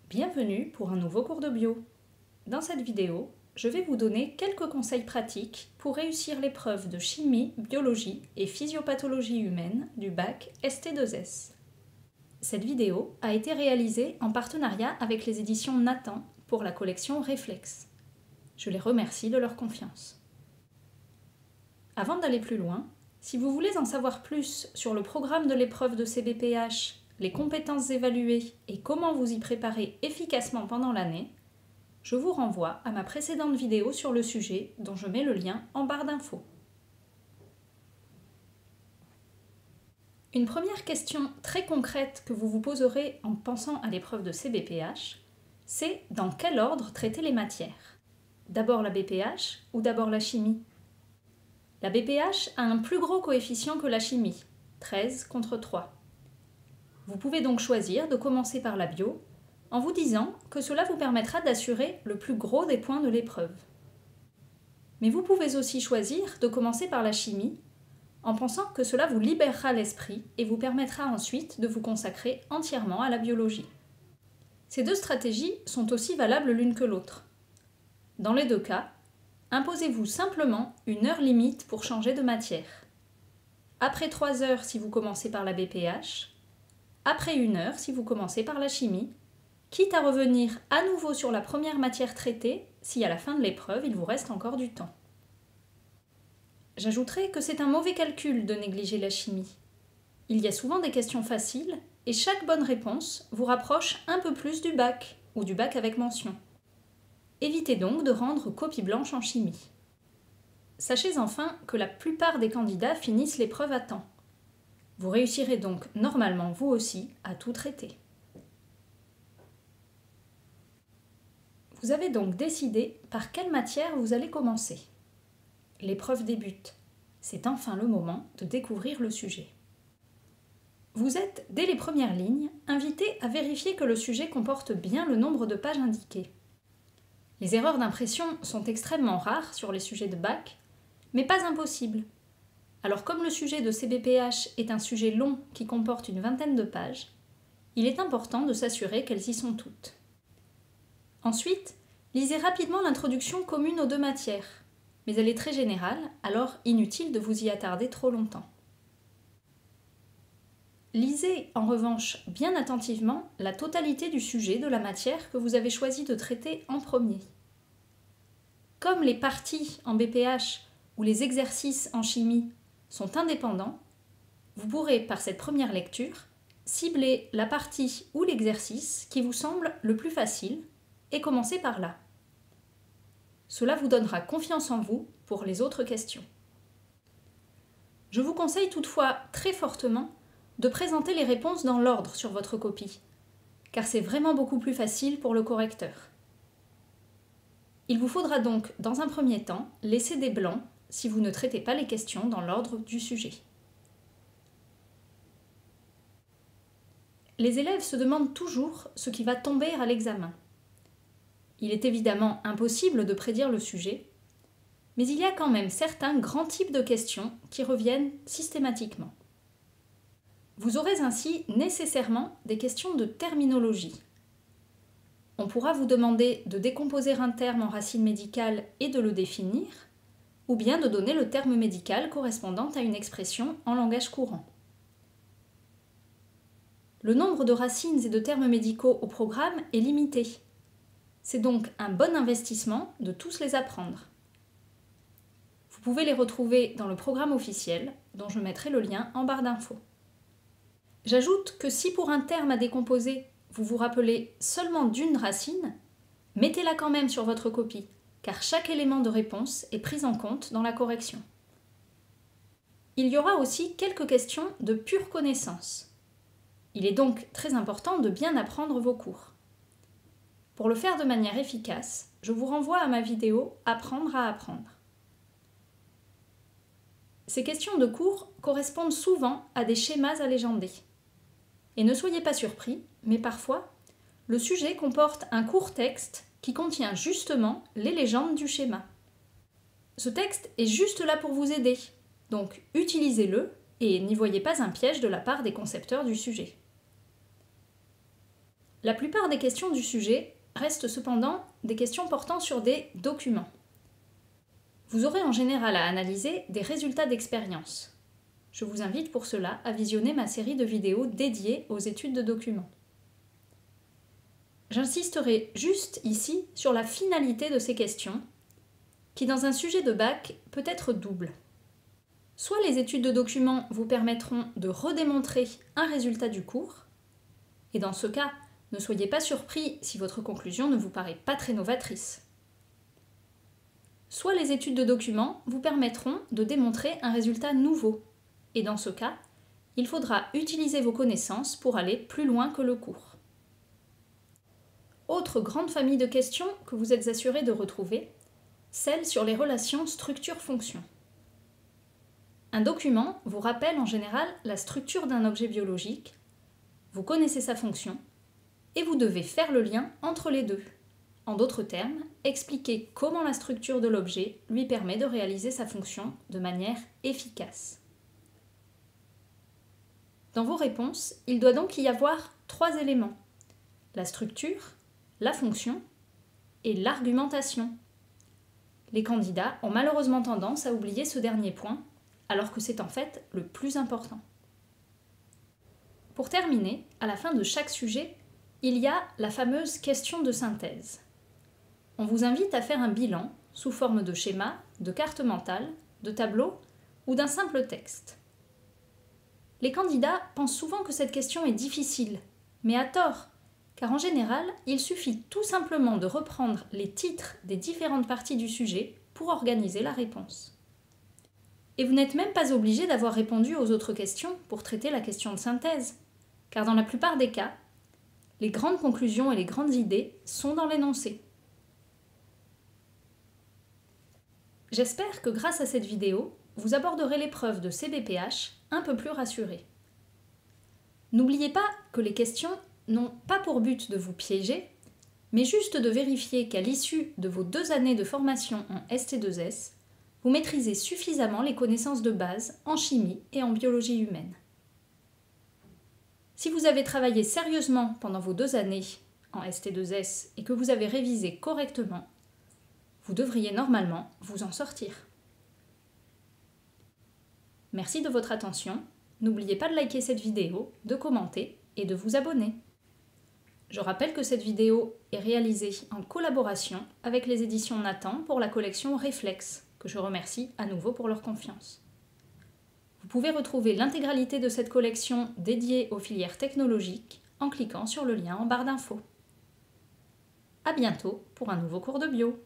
Bienvenue pour un nouveau cours de bio. Dans cette vidéo, je vais vous donner quelques conseils pratiques pour réussir l'épreuve de chimie, biologie et physiopathologie humaine du bac ST2S. Cette vidéo a été réalisée en partenariat avec les éditions Nathan pour la collection Réflexe. Je les remercie de leur confiance. Avant d'aller plus loin, si vous voulez en savoir plus sur le programme de l'épreuve de CBPH, les compétences évaluées et comment vous y préparer efficacement pendant l'année, je vous renvoie à ma précédente vidéo sur le sujet dont je mets le lien en barre d'infos. Une première question très concrète que vous vous poserez en pensant à l'épreuve de CBPH, c'est dans quel ordre traiter les matières? D'abord la BPH ou d'abord la chimie? La BPH a un plus gros coefficient que la chimie, 13 contre 3. Vous pouvez donc choisir de commencer par la bio, en vous disant que cela vous permettra d'assurer le plus gros des points de l'épreuve. Mais vous pouvez aussi choisir de commencer par la chimie, en pensant que cela vous libérera l'esprit et vous permettra ensuite de vous consacrer entièrement à la biologie. Ces deux stratégies sont aussi valables l'une que l'autre. Dans les deux cas, imposez-vous simplement une heure limite pour changer de matière. Après 3 heures si vous commencez par la BPH, après 1 heure si vous commencez par la chimie, quitte à revenir à nouveau sur la première matière traitée si à la fin de l'épreuve il vous reste encore du temps. J'ajouterai que c'est un mauvais calcul de négliger la chimie. Il y a souvent des questions faciles et chaque bonne réponse vous rapproche un peu plus du bac ou du bac avec mention. Évitez donc de rendre copie blanche en chimie. Sachez enfin que la plupart des candidats finissent l'épreuve à temps. Vous réussirez donc normalement vous aussi à tout traiter. Vous avez donc décidé par quelle matière vous allez commencer. L'épreuve débute. C'est enfin le moment de découvrir le sujet. Vous êtes, dès les premières lignes, invité à vérifier que le sujet comporte bien le nombre de pages indiquées. Les erreurs d'impression sont extrêmement rares sur les sujets de bac, mais pas impossibles. Alors comme le sujet de CBPH est un sujet long qui comporte une vingtaine de pages, il est important de s'assurer qu'elles y sont toutes. Ensuite, lisez rapidement l'introduction commune aux deux matières, mais elle est très générale, alors inutile de vous y attarder trop longtemps. Lisez en revanche bien attentivement la totalité du sujet de la matière que vous avez choisi de traiter en premier. Comme les parties en BPH ou les exercices en chimie sont indépendants, vous pourrez par cette première lecture cibler la partie ou l'exercice qui vous semble le plus facile et commencer par là. Cela vous donnera confiance en vous pour les autres questions. Je vous conseille toutefois très fortement de présenter les réponses dans l'ordre sur votre copie, car c'est vraiment beaucoup plus facile pour le correcteur. Il vous faudra donc, dans un premier temps, laisser des blancs si vous ne traitez pas les questions dans l'ordre du sujet. Les élèves se demandent toujours ce qui va tomber à l'examen. Il est évidemment impossible de prédire le sujet, mais il y a quand même certains grands types de questions qui reviennent systématiquement. Vous aurez ainsi nécessairement des questions de terminologie. On pourra vous demander de décomposer un terme en racine médicale et de le définir, ou bien de donner le terme médical correspondant à une expression en langage courant. Le nombre de racines et de termes médicaux au programme est limité. C'est donc un bon investissement de tous les apprendre. Vous pouvez les retrouver dans le programme officiel, dont je mettrai le lien en barre d'infos. J'ajoute que si pour un terme à décomposer, vous vous rappelez seulement d'une racine, mettez-la quand même sur votre copie, car chaque élément de réponse est pris en compte dans la correction. Il y aura aussi quelques questions de pure connaissance. Il est donc très important de bien apprendre vos cours. Pour le faire de manière efficace, je vous renvoie à ma vidéo « Apprendre à apprendre ». Ces questions de cours correspondent souvent à des schémas alégendés. Et ne soyez pas surpris, mais parfois, le sujet comporte un court texte qui contient justement les légendes du schéma. Ce texte est juste là pour vous aider, donc utilisez-le et n'y voyez pas un piège de la part des concepteurs du sujet. La plupart des questions du sujet restent cependant des questions portant sur des documents. Vous aurez en général à analyser des résultats d'expérience. Je vous invite pour cela à visionner ma série de vidéos dédiées aux études de documents. J'insisterai juste ici sur la finalité de ces questions, qui dans un sujet de bac peut être double. Soit les études de documents vous permettront de redémontrer un résultat du cours, et dans ce cas, ne soyez pas surpris si votre conclusion ne vous paraît pas très novatrice. Soit les études de documents vous permettront de démontrer un résultat nouveau, et dans ce cas, il faudra utiliser vos connaissances pour aller plus loin que le cours. Autre grande famille de questions que vous êtes assuré de retrouver, celle sur les relations structure-fonction. Un document vous rappelle en général la structure d'un objet biologique, vous connaissez sa fonction, et vous devez faire le lien entre les deux. En d'autres termes, expliquer comment la structure de l'objet lui permet de réaliser sa fonction de manière efficace. Dans vos réponses, il doit donc y avoir 3 éléments: la structure, la fonction et l'argumentation. Les candidats ont malheureusement tendance à oublier ce dernier point, alors que c'est en fait le plus important. Pour terminer, à la fin de chaque sujet, il y a la fameuse question de synthèse. On vous invite à faire un bilan sous forme de schéma, de carte mentale, de tableau ou d'un simple texte. Les candidats pensent souvent que cette question est difficile, mais à tort, car en général, il suffit tout simplement de reprendre les titres des différentes parties du sujet pour organiser la réponse. Et vous n'êtes même pas obligé d'avoir répondu aux autres questions pour traiter la question de synthèse, car dans la plupart des cas, les grandes conclusions et les grandes idées sont dans l'énoncé. J'espère que grâce à cette vidéo, vous aborderez l'épreuve de CBPH un peu plus rassuré. N'oubliez pas que les questions n'ont pas pour but de vous piéger, mais juste de vérifier qu'à l'issue de vos 2 années de formation en ST2S, vous maîtrisez suffisamment les connaissances de base en chimie et en biologie humaine. Si vous avez travaillé sérieusement pendant vos 2 années en ST2S et que vous avez révisé correctement, vous devriez normalement vous en sortir. Merci de votre attention. N'oubliez pas de liker cette vidéo, de commenter et de vous abonner. Je rappelle que cette vidéo est réalisée en collaboration avec les éditions Nathan pour la collection Réflexe, que je remercie à nouveau pour leur confiance. Vous pouvez retrouver l'intégralité de cette collection dédiée aux filières technologiques en cliquant sur le lien en barre d'infos. À bientôt pour un nouveau cours de bio.